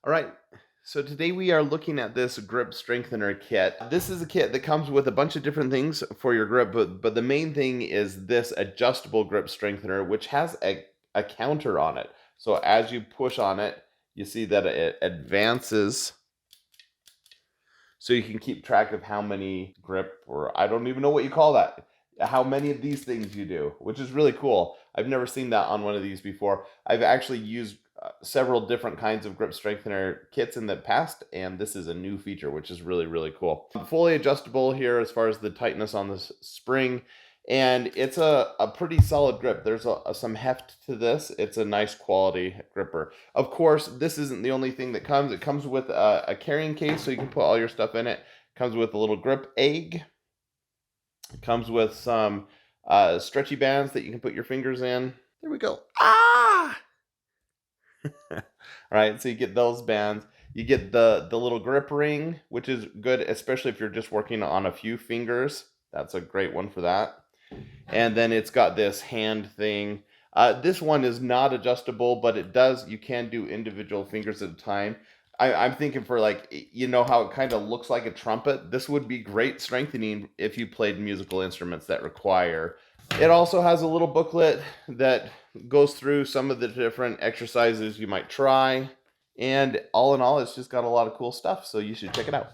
All right, so today we are looking at this grip strengthener kit. This is a kit that comes with a bunch of different things for your grip, but the main thing is this adjustable grip strengthener, which has a counter on it. So as you push on it, you see that it advances, so you can keep track of how many grip, or I don't even know what you call that, how many of these things you do, which is really cool. I've never seen that on one of these before. I've actually used several different kinds of grip strengthener kits in the past, and this is a new feature, which is really, really cool. Fully adjustable here as far as the tightness on this spring, and it's a pretty solid grip. There's some heft to this. It's a nice quality gripper. Of course, this isn't the only thing that comes. It comes with a carrying case, so you can put all your stuff in it. It comes with a little grip egg. It comes with some stretchy bands that you can put your fingers in. There we go. Ah! All right, so you get those bands. You get the little grip ring, which is good, especially if you're just working on a few fingers. That's a great one for that. And then it's got this hand thing. This one is not adjustable, but you can do individual fingers at a time. I'm thinking for, like, you know how it kind of looks like a trumpet? This would be great strengthening if you played musical instruments that require. It also has a little booklet that goes through some of the different exercises you might try. And all in all, it's just got a lot of cool stuff, so you should check it out.